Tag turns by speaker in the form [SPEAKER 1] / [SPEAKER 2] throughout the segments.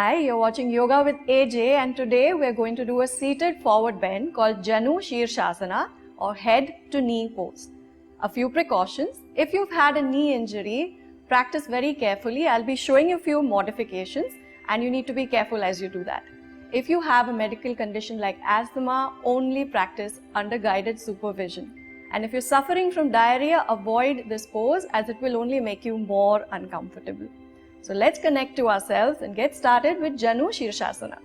[SPEAKER 1] Hi, you're watching Yoga with AJ, and today we're going to do a seated forward bend called Janu Shirshasana or head to knee pose. A few precautions. If you've had a knee injury, practice very carefully. I'll be showing you a few modifications and you need to be careful as you do that. If you have a medical condition like asthma, only practice under guided supervision. And if you're suffering from diarrhea, avoid this pose as it will only make you more uncomfortable. So let's connect to ourselves and get started with Janu Shirshasana.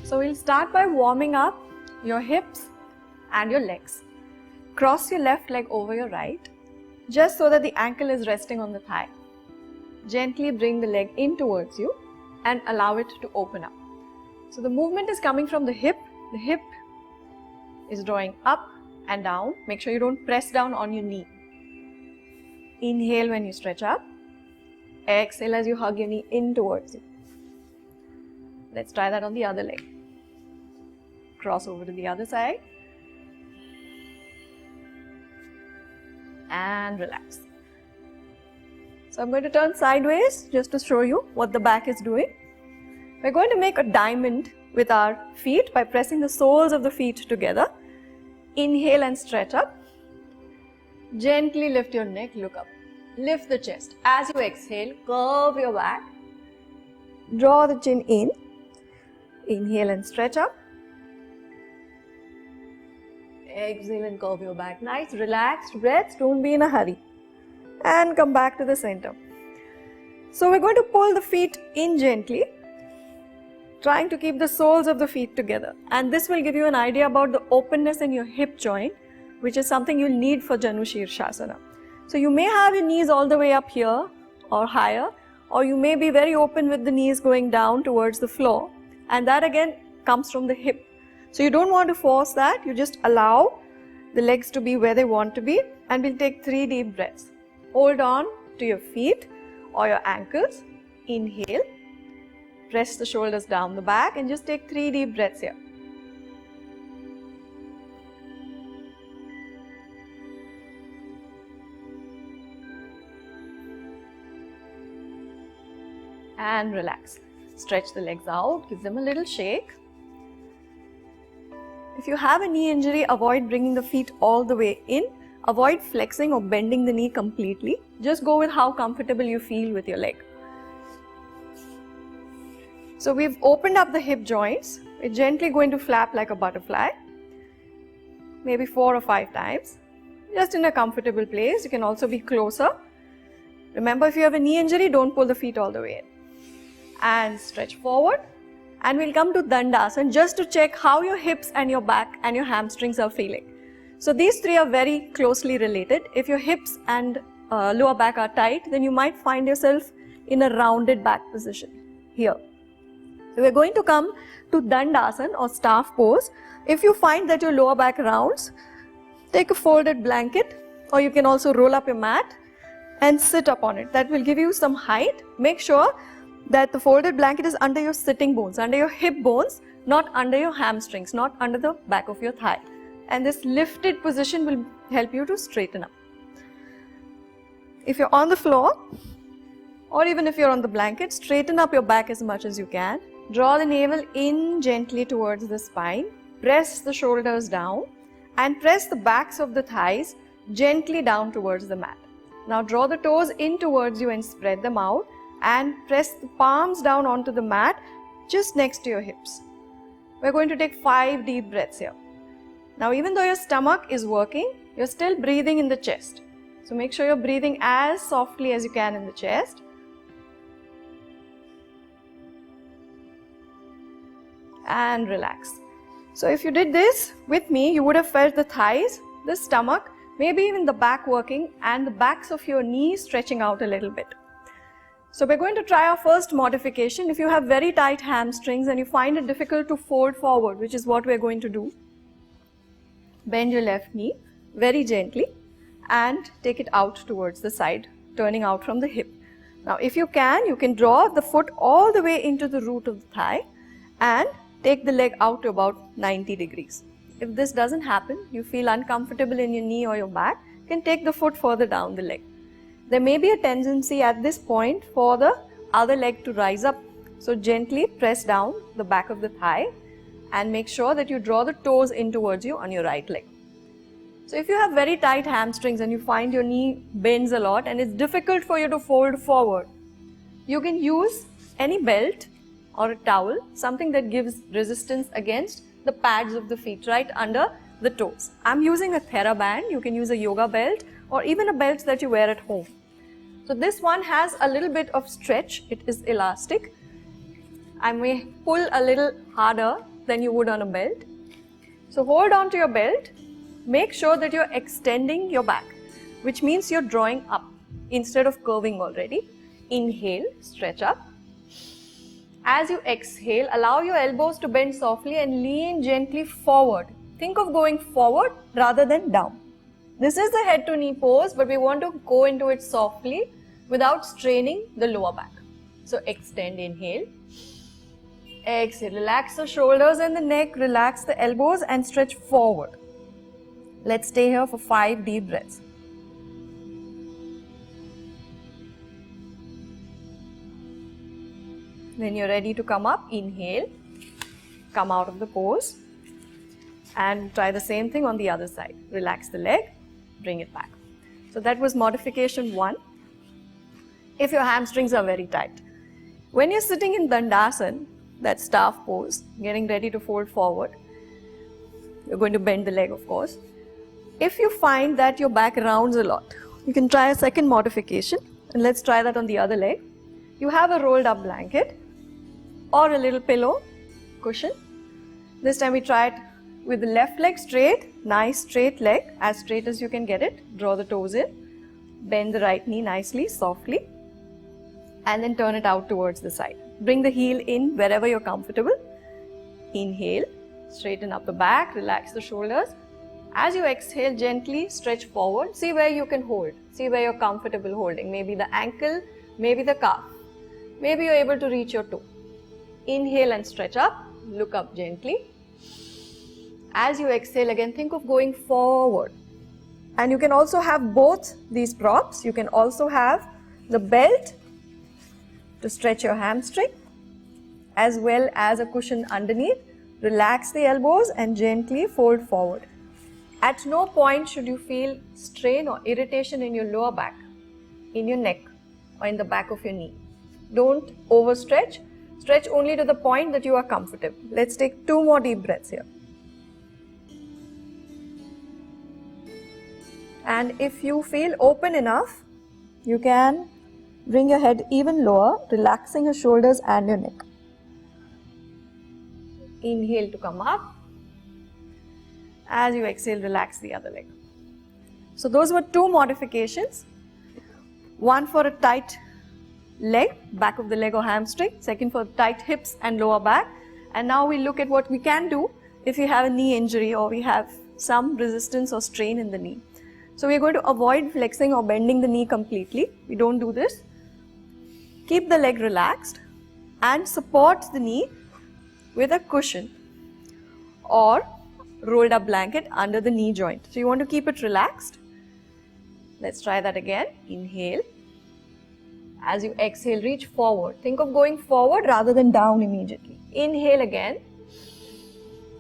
[SPEAKER 1] So we'll start by warming up your hips and your legs. Cross your left leg over your right, just so that the ankle is resting on the thigh. Gently bring the leg in towards you and allow it to open up. So the movement is coming from the hip is drawing up and down. Make sure you don't press down on your knee. Inhale when you stretch up. Exhale as you hug your knee in towards you. Let's try that on the other leg. Cross over to the other side and relax. So I'm going to turn sideways just to show you what the back is doing. We're going to make a diamond with our feet by pressing the soles of the feet together. Inhale and stretch up. Gently lift your neck, look up. Lift the chest. As you exhale, curve your back. Draw the chin in. Inhale and stretch up. Exhale and curve your back. Nice relaxed breaths, don't be in a hurry. And come back to the center. So we're going to pull the feet in gently, trying to keep the soles of the feet together. And this will give you an idea about the openness in your hip joint, which is something you'll need for Janu Shirshasana. So you may have your knees all the way up here or higher, or you may be very open with the knees going down towards the floor. And that again comes from the hip. So you don't want to force that, you just allow the legs to be where they want to be, and we'll take 3 deep breaths. Hold on to your feet or your ankles. Inhale, press the shoulders down the back and just take 3 deep breaths here. And relax. Stretch the legs out, give them a little shake. If you have a knee injury, avoid bringing the feet all the way in. Avoid flexing or bending the knee completely. Just go with how comfortable you feel with your leg. So we've opened up the hip joints. We're gently going to flap like a butterfly. maybe 4 or 5 times, just in a comfortable place. You can also be closer. Remember, if you have a knee injury, don't pull the feet all the way in. And stretch forward. And we'll come to Dandasana just to check how your hips and your back and your hamstrings are feeling. So these three are very closely related. If your hips and lower back are tight, then you might find yourself in a rounded back position here. So we're going to come to Dandasana or staff pose. If you find that your lower back rounds, take a folded blanket, or you can also roll up your mat and sit up on it. That will give you some height. Make sure that the folded blanket is under your sitting bones, under your hip bones, not under your hamstrings, not under the back of your thigh. And this lifted position will help you to straighten up. If you're on the floor, or even if you're on the blanket, straighten up your back as much as you can. Draw the navel in gently towards the spine. Press the shoulders down and press the backs of the thighs gently down towards the mat. Now draw the toes in towards you and spread them out, and press the palms down onto the mat just next to your hips. We're going to take 5 deep breaths here. Now even though your stomach is working, you're still breathing in the chest. So make sure you're breathing as softly as you can in the chest. And relax. So if you did this with me, you would have felt the thighs, the stomach, maybe even the back working, and the backs of your knees stretching out a little bit. So we're going to try our first modification. If you have very tight hamstrings and you find it difficult to fold forward, which is what we're going to do, bend your left knee very gently and take it out towards the side, turning out from the hip. Now if you can draw the foot all the way into the root of the thigh and take the leg out to about 90 degrees. If this doesn't happen, you feel uncomfortable in your knee or your back, you can take the foot further down the leg. There may be a tendency at this point for the other leg to rise up. So gently press down the back of the thigh and make sure that you draw the toes in towards you on your right leg. So if you have very tight hamstrings and you find your knee bends a lot and it's difficult for you to fold forward, you can use any belt or a towel, something that gives resistance against the pads of the feet right under the toes. I'm using a TheraBand. You can use a yoga belt or even a belt that you wear at home. So this one has a little bit of stretch. It is elastic. I may pull a little harder than you would on a belt. So hold on to your belt. Make sure that you're extending your back, which means you're drawing up instead of curving already. Inhale, stretch up. As you exhale, allow your elbows to bend softly and lean gently forward. Think of going forward rather than down. This is the head to knee pose, but we want to go into it softly without straining the lower back. So extend, inhale. Exhale, relax the shoulders and the neck, relax the elbows and stretch forward. Let's stay here for 5 deep breaths. When you're ready to come up, inhale, come out of the pose and try the same thing on the other side. Relax the leg, bring it back. So that was modification 1. If your hamstrings are very tight. When you're sitting in Dandasana, that staff pose, getting ready to fold forward, you're going to bend the leg, of course. If you find that your back rounds a lot, you can try a second modification, and let's try that on the other leg. You have a rolled up blanket or a little pillow, cushion. This time we try it with the left leg straight, nice straight leg, as straight as you can get it. Draw the toes in, bend the right knee nicely, softly, and then turn it out towards the side. Bring the heel in wherever you're comfortable. Inhale, straighten up the back, relax the shoulders. As you exhale, gently stretch forward. See where you can hold. See where you're comfortable holding. Maybe the ankle, maybe the calf. Maybe you're able to reach your toe. Inhale and stretch up. Look up gently. As you exhale again, think of going forward. And you can also have both these props. You can also have the belt to stretch your hamstring as well as a cushion underneath. Relax the elbows and gently fold forward. At no point should you feel strain or irritation in your lower back, in your neck or in the back of your knee. Don't overstretch. Stretch only to the point that you are comfortable. Let's take 2 more deep breaths here. And if you feel open enough, you can bring your head even lower, relaxing your shoulders and your neck. Inhale to come up. As you exhale, relax the other leg. So those were two modifications. One for a tight leg, back of the leg or hamstring. Second for tight hips and lower back. And now we look at what we can do if you have a knee injury or we have some resistance or strain in the knee. So we are going to avoid flexing or bending the knee completely. We don't do this. Keep the leg relaxed and support the knee with a cushion or rolled up blanket under the knee joint. So you want to keep it relaxed. Let's try that again. Inhale. As you exhale, reach forward. Think of going forward rather than down immediately. Inhale again.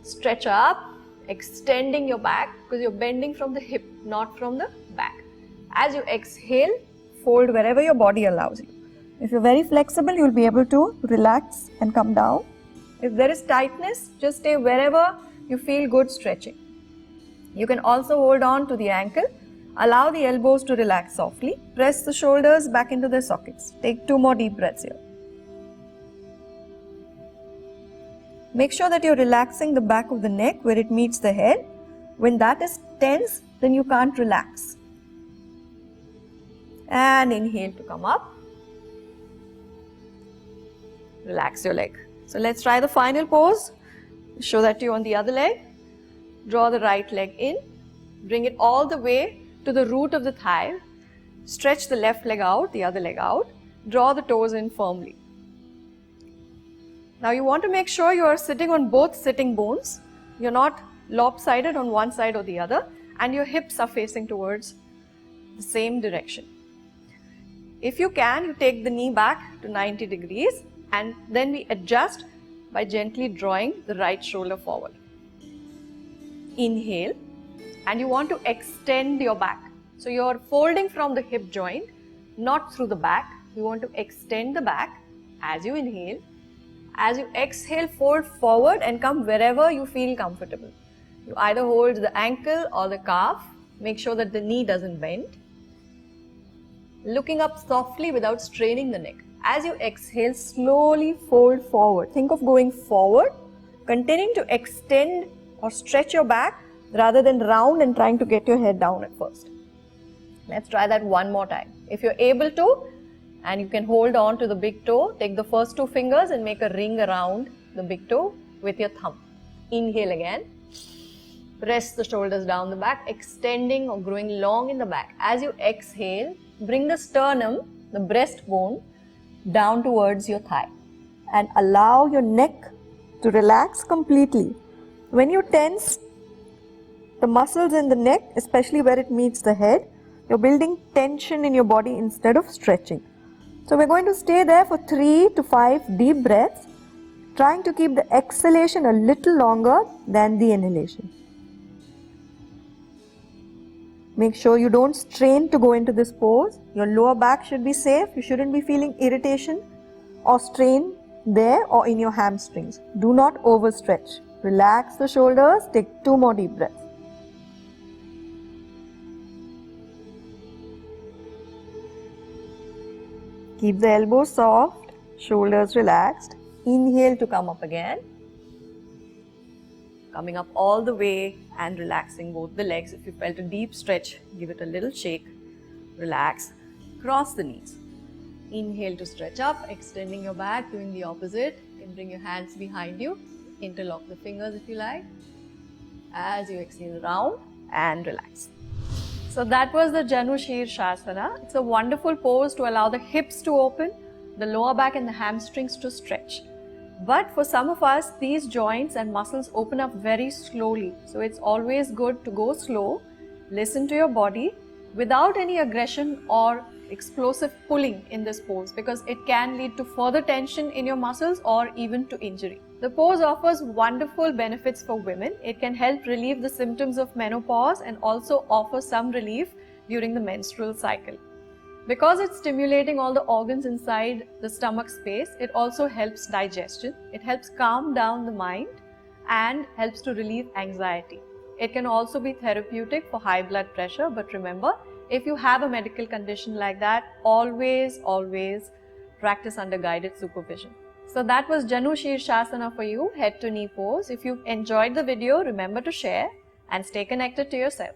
[SPEAKER 1] Stretch up, extending your back because you're bending from the hip, not from the back. As you exhale, fold wherever your body allows you. If you're very flexible, you'll be able to relax and come down. If there is tightness, just stay wherever you feel good stretching. You can also hold on to the ankle. Allow the elbows to relax softly. Press the shoulders back into their sockets. Take 2 more deep breaths here. Make sure that you're relaxing the back of the neck where it meets the head. When that is tense, then you can't relax. And inhale to come up. Relax your leg. So let's try the final pose. Show that to you on the other leg. Draw the right leg in. Bring it all the way to the root of the thigh. Stretch the left leg out, the other leg out. Draw the toes in firmly. Now you want to make sure you are sitting on both sitting bones. You're not lopsided on one side or the other, and your hips are facing towards the same direction. If you can, you take the knee back to 90 degrees and then we adjust by gently drawing the right shoulder forward. Inhale, and you want to extend your back. So you're folding from the hip joint, not through the back. You want to extend the back as you inhale. As you exhale, fold forward and come wherever you feel comfortable. You either hold the ankle or the calf. Make sure that the knee doesn't bend. Looking up softly without straining the neck. As you exhale, slowly fold forward. Think of going forward, continuing to extend or stretch your back rather than round and trying to get your head down at first. Let's try that one more time. If you're able to, and you can hold on to the big toe, take the first 2 fingers and make a ring around the big toe with your thumb. Inhale again. Press the shoulders down the back, extending or growing long in the back. As you exhale, bring the sternum, the breastbone, down towards your thigh and allow your neck to relax completely. When you tense the muscles in the neck, especially where it meets the head, you're building tension in your body instead of stretching. So we're going to stay there for 3 to 5 deep breaths, trying to keep the exhalation a little longer than the inhalation. Make sure you don't strain to go into this pose. Your lower back should be safe. You shouldn't be feeling irritation or strain there or in your hamstrings. Do not overstretch. Relax the shoulders. Take 2 more deep breaths. Keep the elbows soft, shoulders relaxed. Inhale to come up again. Coming up all the way and relaxing both the legs. If you felt a deep stretch, give it a little shake. Relax. Cross the knees. Inhale to stretch up, extending your back, doing the opposite. You can bring your hands behind you. Interlock the fingers if you like. As you exhale, round and relax. So that was the Janu Shirshasana. It's a wonderful pose to allow the hips to open, the lower back and the hamstrings to stretch. But for some of us, these joints and muscles open up very slowly. So it's always good to go slow, listen to your body without any aggression or explosive pulling in this pose, because it can lead to further tension in your muscles or even to injury. The pose offers wonderful benefits for women. It can help relieve the symptoms of menopause and also offer some relief during the menstrual cycle. Because it's stimulating all the organs inside the stomach space, it also helps digestion. It helps calm down the mind and helps to relieve anxiety. It can also be therapeutic for high blood pressure, but remember, if you have a medical condition like that, always practice under guided supervision. So that was Janu Shirshasana for you, head to knee pose. If you enjoyed the video, remember to share and stay connected to yourself.